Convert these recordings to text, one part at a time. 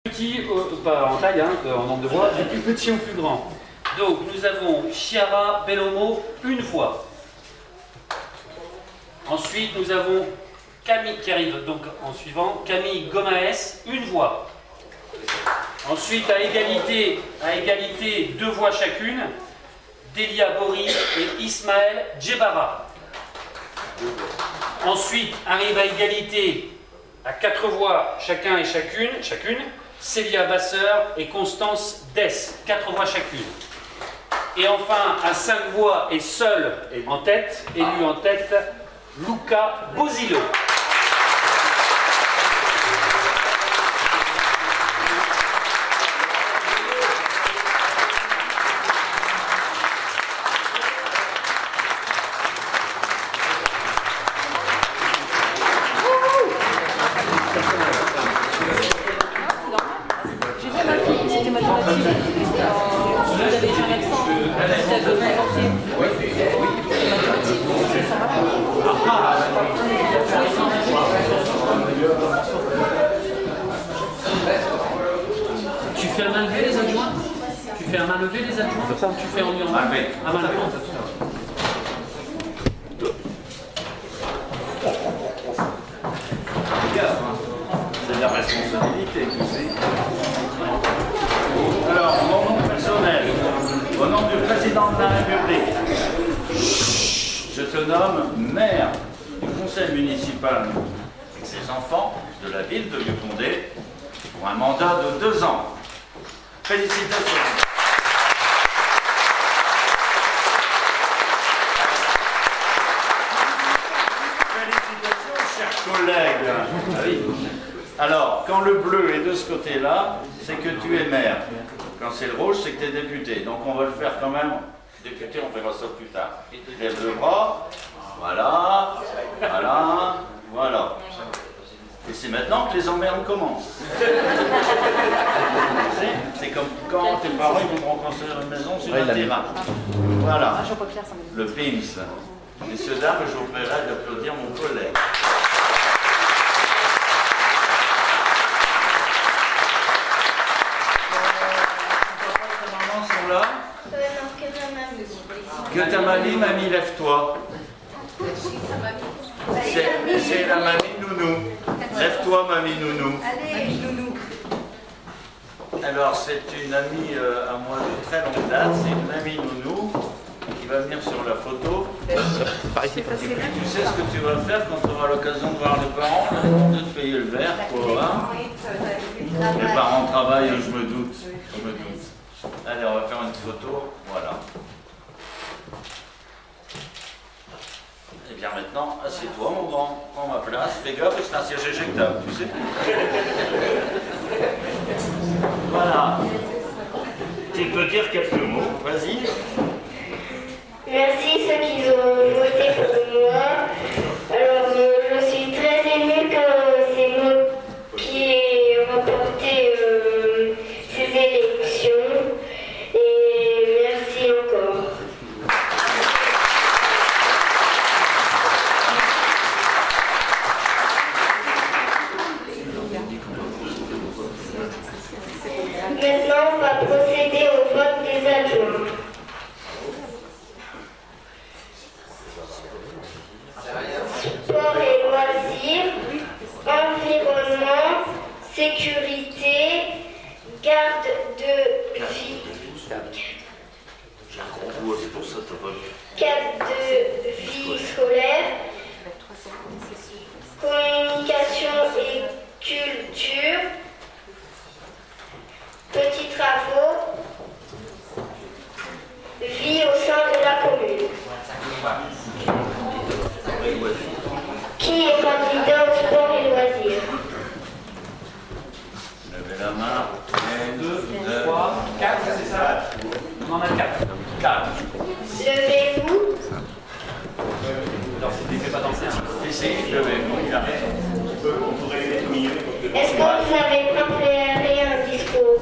Petit, pas en taille, hein, en nombre de voix, du plus petit au plus grand. Donc nous avons Chiara Bellomo une fois. Ensuite nous avons Camille qui arrive donc en suivant, Camille Gomaes une voix. Ensuite à égalité deux voix chacune, Delia Bori et Ismaël Djebara. Ensuite arrive à égalité à 4 voix chacun et chacune, Célia Vasseur et Constance Dess, 4 voix chacune. Et enfin, à 5 voix et seul en tête, élu en tête, Luca Bozilo. Tu fais un main levée les adjoints? Tu fais un main levée les adjoints? Comme ça? Tu fais en main levée? À main levée. C'est de la responsabilité, tu sais. Alors, mon nom personnel, au nom du président de la République, je te nomme maire du conseil municipal des enfants de la ville de Vieux-Condé pour un mandat de 2 ans. Félicitations. Félicitations, chers collègues. Ah oui. Alors, quand le bleu est de ce côté-là, c'est que tu es maire. Quand c'est le rouge, c'est que tu es député. Donc on va le faire quand même. Député, on verra ça plus tard. Lève le bras. Voilà. Voilà. Voilà. Et c'est maintenant que les emmerdes commencent. C'est comme quand tes parents vont reconstruire une maison sur un terrain. Voilà. Le PIMS. Messieurs, dames, je vous prierai d'applaudir mon collègue. Là. Que ta mamie, mamie, lève-toi. C'est la mamie nounou. Lève-toi, mamie nounou. Allez, nounou. Alors, c'est une amie à moi de très longue date, c'est une amie nounou qui va venir sur la photo. Et puis, tu sais ce que tu vas faire quand tu auras l'occasion de voir les parents, là, de te payer le verre, quoi. Hein. Les parents travaillent, je me doute. Je me doute. Allez, on va faire une photo, voilà. Et bien maintenant, assieds-toi mon grand, prends ma place, fais gaffe, c'est un siège éjectable, tu sais. Voilà. Tu peux dire quelques mots, vas-y. Merci ceux qui ont voté pour moi. Alors, je suis très émue que c'est moi qui ai remporté ces élections. Et merci encore. Maintenant, on va procéder au vote des adjoints. Sport et loisirs, environnement, sécurité, garde de vie. J'ai un gros bout, c'est pour ça que t'as pas vu. Cadre de vie scolaire, communication et culture, petits travaux, vie au sein de la commune. Qui est candidat au sport et loisirs? Levez la main. 1, 2, 3, 4, c'est ça? On en a 4. 4. Levez-vous. Alors c'était fait pas danser. Ici, levez-vous, il a raison. Est-ce que vous avez préparé un discours?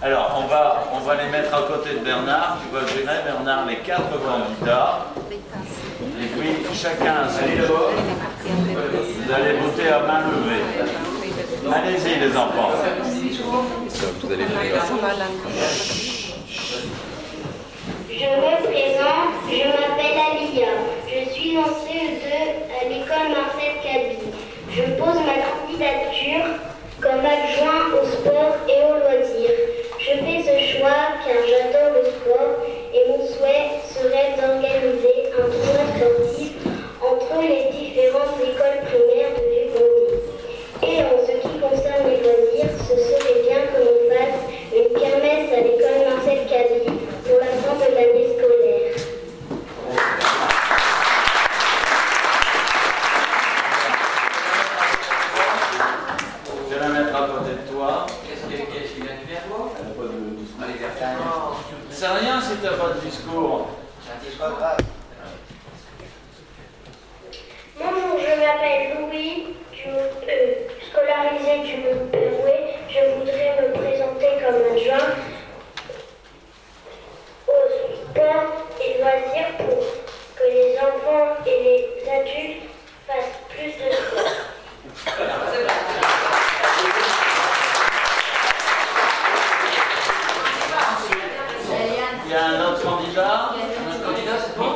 Alors, on va les mettre à côté de Bernard. Tu vas gérer, Bernard, les 4 candidats. Et puis, chacun, c'est à main levée. Allez-y les enfants. Vous allez Je me présente, je m'appelle Alia. Je suis en CE2 à l'école Marcel Cabi. Je pose ma candidature comme adjoint au sport et aux loisirs. Je fais ce choix car j'adore le sport et mon souhait serait d'organiser un tournoi sportif entre les différentes écoles primaires de Vieux-Condé. Et en ce qui concerne les loisirs, ce serait bien que l'on fasse une kermesse à l'école Marcel Cabi pour la fin de l'année scolaire. Je vais la mettre à côté de toi. Qu'est-ce qu'il vient de faire, toi? C'est rien si tu n'as pas de discours. Bonjour, je m'appelle Louis, scolarisé du Montérouet. Je voudrais me présenter comme adjoint au sport et loisirs pour que les enfants et les adultes fassent plus de sport. Il y a un autre candidat. Notre candidat, c'est toi?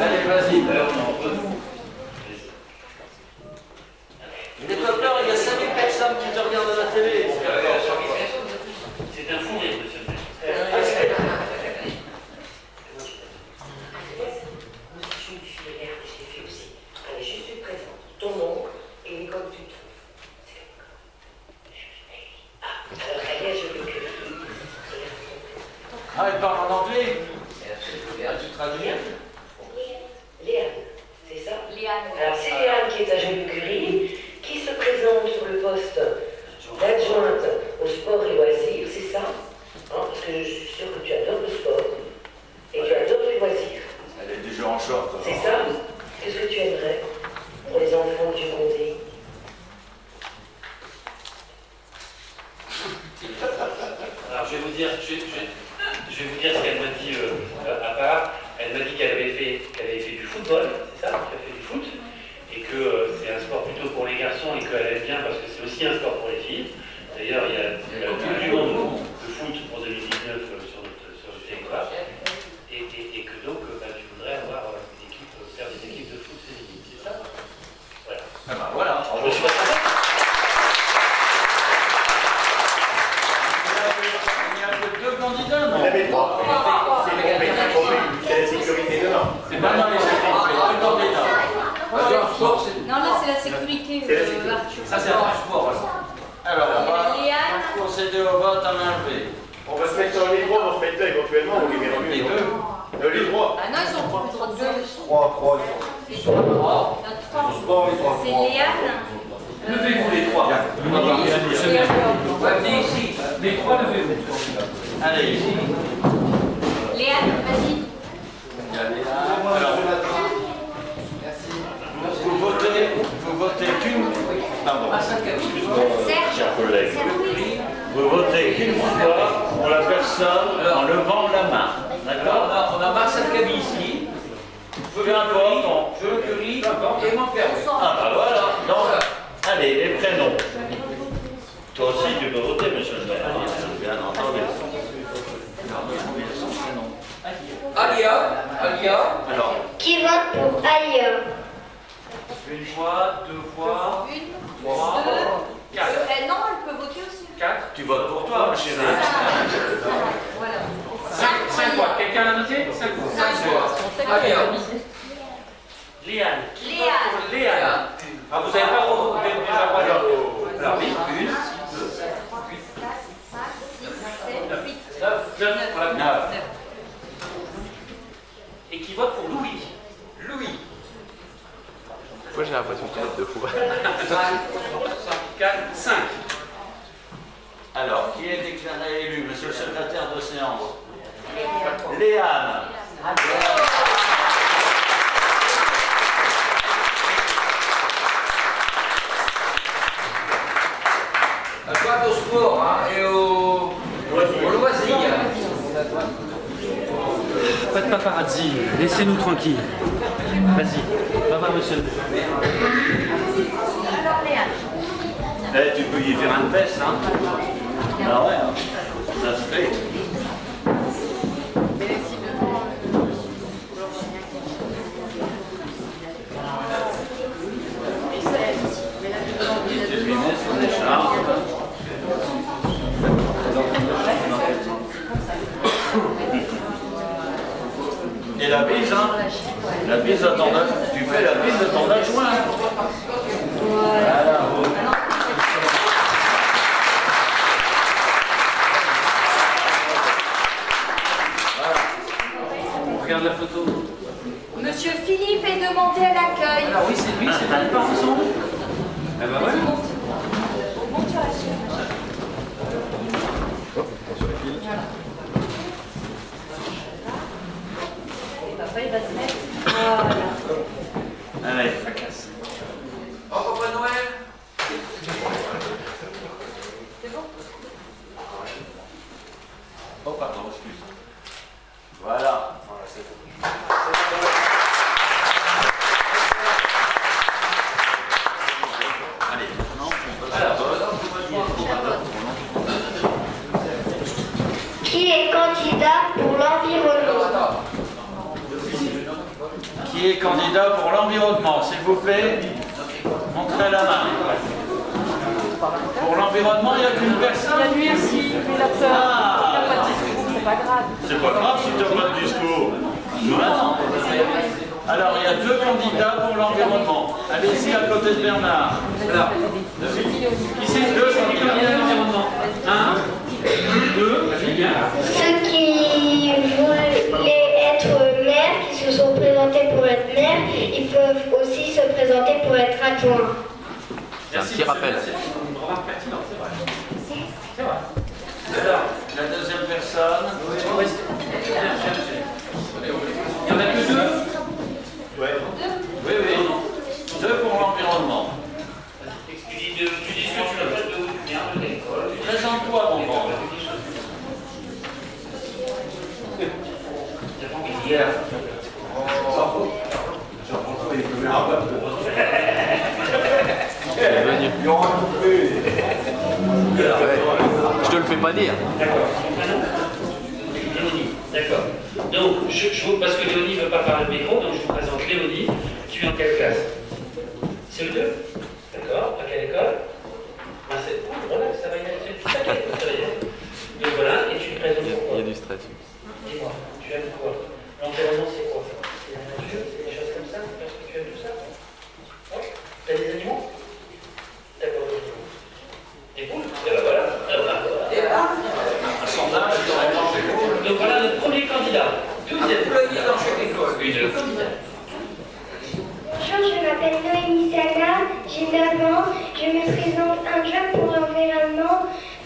Allez, vas-y. Les copains, il y a 5000 personnes qui te regardent à la télé. C'est un fou rire, monsieur le maire. Je suis le maire, je l'ai fait aussi. Allez, je suis présente. Ton nom et l'école où tu te trouves. Alors, Alia, je veux que... Ah, elle parle en anglais. Tu traduis? Léane, c'est ça? Léane. Alors, c'est Léane qui est à Jules-Curie, qui se présente sur le poste d'adjointe au sport et loisirs, c'est ça? Hein, parce que je suis sûre que tu adores le sport et tu adores les loisirs. Elle est déjà en short. C'est ça? Qu'est-ce que tu aimerais pour les enfants du Condé? Alors je vais vous dire, je vais vous dire ce qu'elle m'a dit à part. Elle m'a dit qu'elle avait fait du football, c'est ça, qu'elle a fait du foot, et que c'est un sport plutôt pour les garçons et qu'elle aime bien parce que c'est aussi un sport pour les filles. D'ailleurs, il y a la Coupe du Monde de foot pour 2019 sur le territoire, et que donc tu voudrais avoir faire des équipes de foot féminines, c'est ça? Voilà. Ah bah voilà. Alors, je me suis pas trompé. Il n'y a que deux candidats, non? Il y avait trois. C'est la sécurité dedans. C'est pas dans les deux candidats. Non, là, c'est la sécurité, Arthur. Ça, c'est un sport. Alors, on va Léane. procéder au vote à main levée. On va se mettre dans les droits, on va se mettre là éventuellement, on les met dans Les les deux. Les droits. Ah non, ils ont plus le droit de deux. 3. C'est trois. C'est Léane. Levez-vous les trois. Venez ici. Les trois, levez-vous. Allez, ici. Léane, vas-y. Alors, vous votez qu'une. Pardon. Serge. Chers collègues. Vous votez qu'une fois pour la personne en levant la main. D'accord? On a Marcel Cabi ici. Peu importe. Je le curie et mon père. Ah bah voilà. Donc, allez, les prénoms. Toi aussi, tu peux voter, monsieur le maire. Bien entendu. Alia. Alors, Qui vote pour Alia? Une fois, deux fois, Une, trois, deux. quatre. Non, elle peut voter aussi. Quatre. tu votes pour toi, monsieur le maire. Voilà. Cinq fois. Quelqu'un l'a noté? Cinq fois. Alia. Léane. Léane. Léane. Ah, vous n'avez pas déjà voté? Alors, oui, une, deux, 4, 5, 6, 7, 8. neuf, voilà. Neuf. Et qui vote pour Louis? Louis. Pourquoi j'ai l'impression qu'il est deux fois? 4, 5. Alors, qui est déclaré élu, monsieur le secrétaire de séance? Léane. Adjointe au sport hein, et au loisir. pas de paparazzi, laissez-nous tranquilles. Vas-y, va voir monsieur le Eh, tu peux y faire un test, hein? Ah ouais, hein. Ça se fait. Et la bise, hein? La bise de ton adjoint. Tu fais la bise de ton adjoint. Voilà. On regarde la photo. Monsieur Philippe est demandé à l'accueil. Ah oui, c'est lui, c'est les parents ensemble. Eh ben ouais. Papa, il va se mettre. Voilà. Allez, fracasse. Oh, Papa Noël. C'est bon? Oh, pardon, excuse. Voilà. C'est bon. Allez, maintenant, on passe à la bonne. Qui est candidat pour l'environnement? Qui est candidat pour l'environnement, s'il vous plaît? Montrez la main. Pour l'environnement, il n'y a qu'une personne. Il y a lui aussi, mais il a peur. Il n'a pas de discours, c'est pas grave. C'est pas grave si tu n'as pas de discours. Non. Alors, il y a deux candidats pour l'environnement. Allez-y à côté de Bernard. Alors, qui c'est deux candidats pour l'environnement? Un, deux, vas-y, bien. Ceux qui voulaient être maire, qui se sont présentés pour être maire, ils peuvent aussi se présenter pour être adjoints. C'est un petit rappel. C'est une remarque pertinente, c'est vrai. C'est vrai. Alors, la deuxième personne. Il n'y en a que deux? Ouais. Oui, oui. Deux pour l'environnement. Tu dis ce que tu as fait de bien de l'école. Présente-toi, mon grand. Hier. Il est venu. Ouais. Je te le fais pas dire. D'accord. Léonie. D'accord. Donc, parce que Léonie ne veut pas parler de micro, donc je vous présente Léonie. Tu es en quelle classe? CE2. D'accord. À quelle école? Relax, ça va y aller. T'inquiète, ça va y aller. Donc voilà, et tu te présentes pourquoi? Il y a du stress. Dis-moi, tu aimes quoi? L'environnement, c'est quoi? C'est la nature, c'est des choses comme ça? Parce que tu aimes tout ça? Ouais. T'as des animaux? D'accord, des animaux. Des poules? Et ben voilà. Un sondage, Donc voilà notre premier candidat. Deuxième. Dans chaque école. Oui, deux candidats. Bonjour, je m'appelle Noémie Sana, j'ai 9 ans. Je me présente un job pour l'environnement,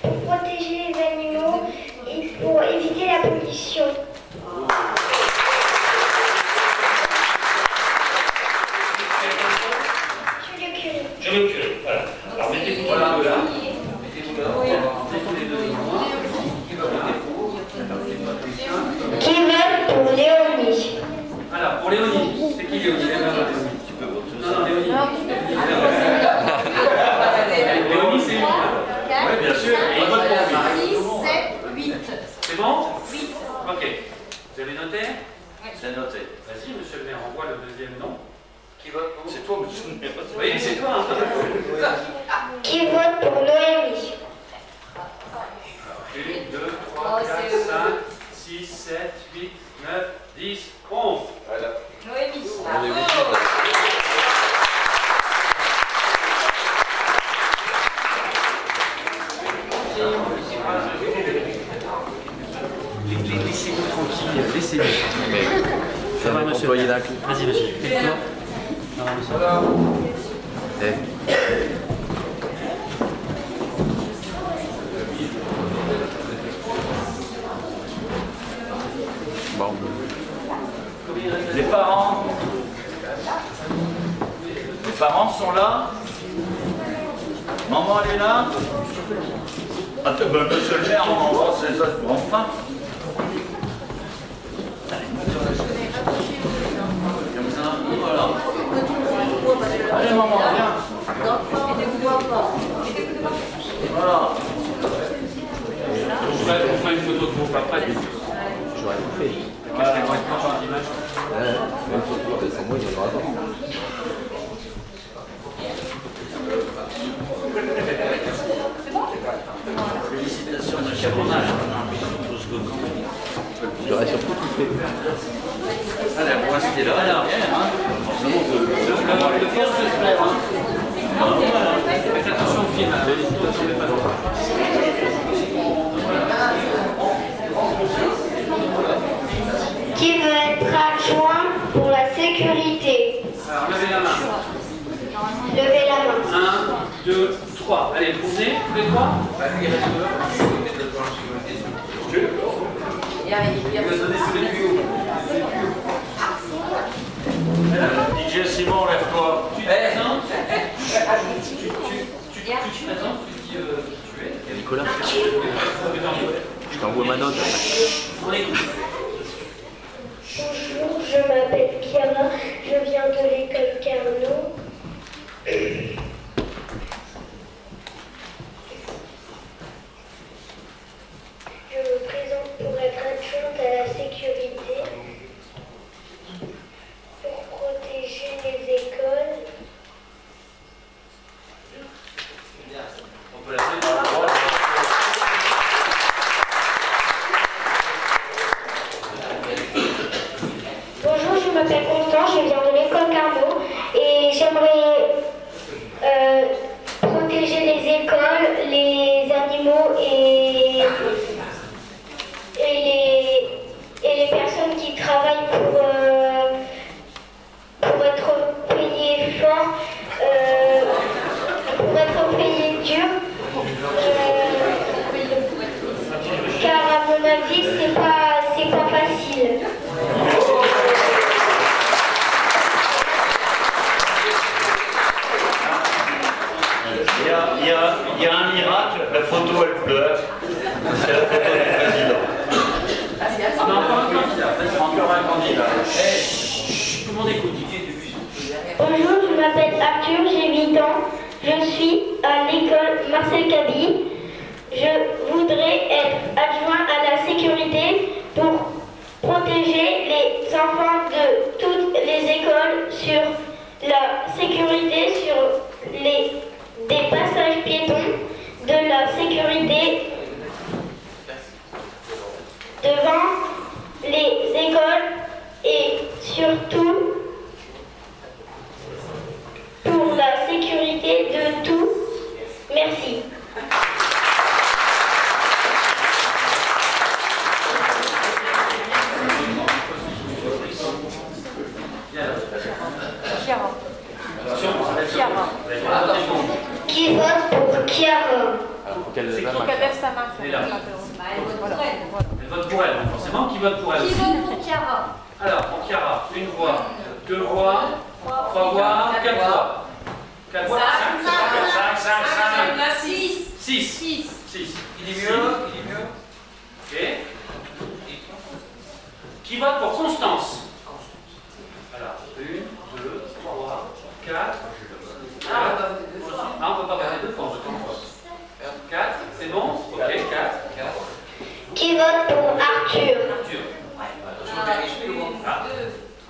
pour protéger les animaux et pour éviter la pollution. Je me cure, voilà. Alors mettez-vous tous les deux là. Mettez-vous là. Mettez les deux devant. Qui vote pour Léonie? Alors, pour Léonie, c'est qui Léonie? tu peux voter. Non, non, Léonie. Léonie, c'est lui. Oui, bien sûr. Et il vote pour lui. 6, 7, 8. C'est bon? 8. Ok. Vous avez noté? C'est noté. Vas-y, monsieur le maire, envoie le deuxième nom. Qui vote pour? C'est toi, monsieur le maire. Oui, c'est toi. Hein. Qui vote pour Noémie? 1, 2, 3, 4, 5, 6, 7, 8, 9, 10, 11. Voilà. Noémie. On est obligé Laissez-vous tranquille, laissez-nous. Ça va, monsieur. Vas-y, vas-y. Fais-le. Non, monsieur. Eh. Bon. Les parents. Les parents sont là. Maman, elle est là. Attends, ben, monsieur le maire, on embrasse les autres enfants. Allez. une photo de groupe après. J'aurais tout fait. Même photo, sans moi, il y en aura pas. Félicitations, monsieur Bonnage. J'aurais surtout tout fait. Ah, la voix, c'était là, elle a rien, hein. Le pire, c'est se faire, hein. Faites attention au film, ne tombez pas trop. Qui veut être adjoint pour la sécurité? Alors, levez la main. Levez la main. 1, 2, 3. Allez, vous venez, tous les trois. DJ Simon, lève-toi. Tu te présentes. Tu te présentes, tu dis qui tu es. Nicolas, je t'envoie ma note. On écoute. Bonjour, je m'appelle Chiara, je viens de l'école Carnot. Je me présente pour être adjointe à la sécurité, pour protéger les écoles. On peut l'appeler. Bonjour, je m'appelle Constance, je viens de l'école Carnot et j'aimerais protéger les écoles, les animaux et les personnes qui travaillent pour être payées fort, pour être payées dur. Car à mon avis, c'est pas facile. Il y a un miracle, la photo elle pleure. C'est la photo du président. On a encore un candidat. Encore un candidat. Tout le monde écoute. Bonjour, je m'appelle Arthur, j'ai 8 ans. Je suis à l'école Marcel Cabi. Je voudrais être adjoint à la sécurité pour protéger les enfants de toutes les écoles sur la sécurité, sur des passages piétons, de la sécurité devant les écoles et surtout pour la sécurité de tous. Merci. Chiara. Qui vote pour Chiara? Il faut qu'elle lève sa main. Elle vote pour elle, donc forcément. Qui vote pour elle? Qui vote pour Chiara? Alors, pour Chiara, une voix, deux voix, trois voix, quatre voix. Quatre voix, cinq. 6. Il est mieux. Ok. Qui vote pour Constance? Alors, 1, 2, 3, 4. Ah, on ne peut pas voter deux fois. 4, c'est bon? Ok, 4. Qui vote pour Arthur? 1, 2,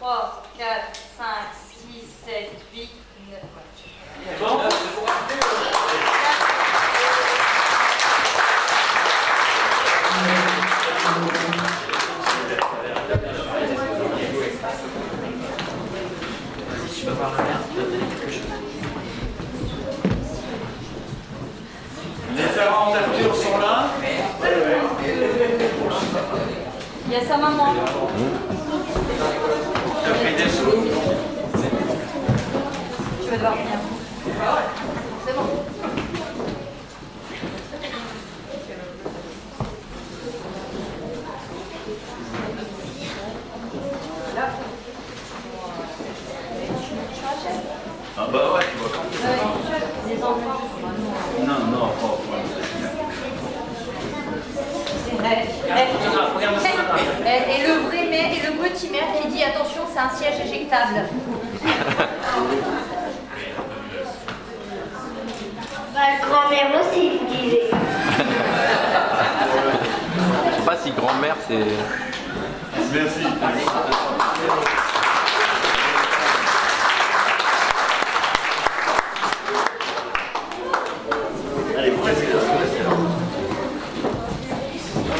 3, 4, 5, 6, 7, 8, 9. C'est bon? Tu vas voir la merde. Les parents d'Arthur sont là. Il y a sa maman. Tu as pris des sous. Tu vas devoir venir. C'est bon. Ah bah ouais, tu vois. Les enfants. Non, pas. Et le vrai maire et le petit maire qui dit attention, c'est un siège éjectable. Bah, grand-mère aussi disait. Pas pas si grand-mère c'est... Merci. Allez, vous restez là.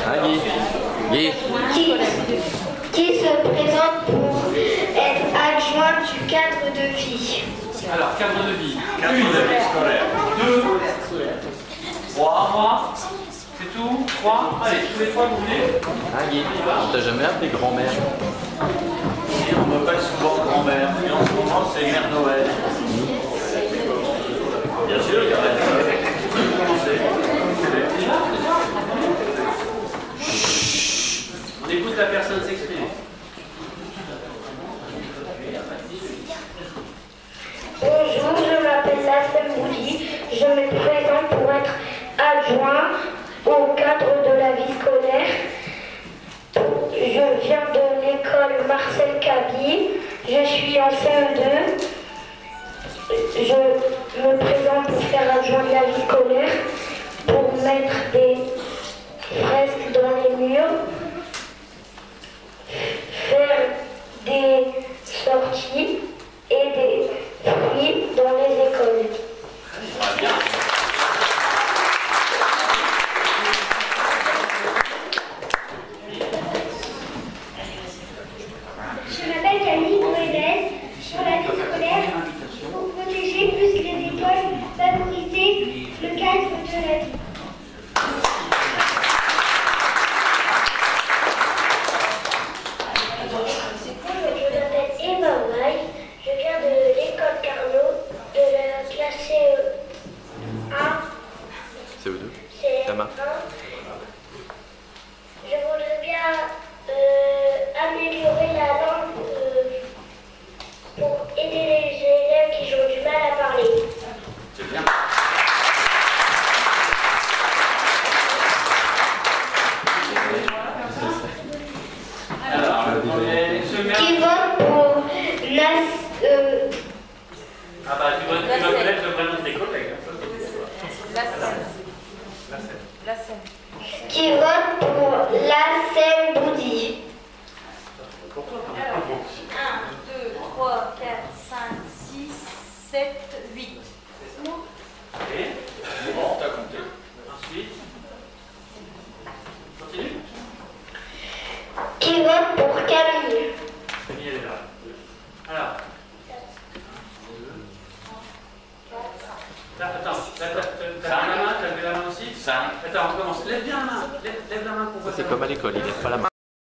Hein, Guy? Guy? Qui se présente pour être adjoint du cadre de vie? Alors, cadre de vie. Cadre de vie scolaire. 2, 3, c'est tout? 3, allez, tous les 3 vous voulez? Hein, Guy? On t'a jamais appelé grand-mère? Et on m'appelle souvent grand-mère. Et en ce moment, c'est Mère Noël. Bien sûr, il y a On écoute la personne s'exprimer. Bonjour, je m'appelle Lassem Bouli. Je me présente pour être adjoint au cadre de la vie scolaire. Je viens de l'école Marcel Cabi. Je suis en CE2. Je me présente pour faire adjoint de la vie scolaire, pour mettre des fresques dans les murs, faire des sorties et des fruits dans les écoles. Je m'appelle Camille Goëdès. Pour la vie scolaire, pour protéger plus les écoles, favoriser le cadre de la vie. Je m'appelle Emma Maille. Je viens de l'école Carnot, de la classe CE1. CE2. Ta main. Je voudrais bien améliorer la langue pour aider les élèves qui ont du mal à parler. C'est bien. Alors, Qui vote pour Nas... ah bah, tu vas connaître le prénom de tes collègues. Qui vote pour Lassem Bouli? 1, 2, 3, 4, 5, 6, 7, 8. Et Bon, t'as compté. ensuite, continue. Qui vote pour Camille? Camille, elle est là. Alors. Attends, t'as la main, t'as levé la main aussi? 5. Attends, on commence. Lève bien la main. Lève la main pour voir. C'est comme à l'école, il lève pas la main.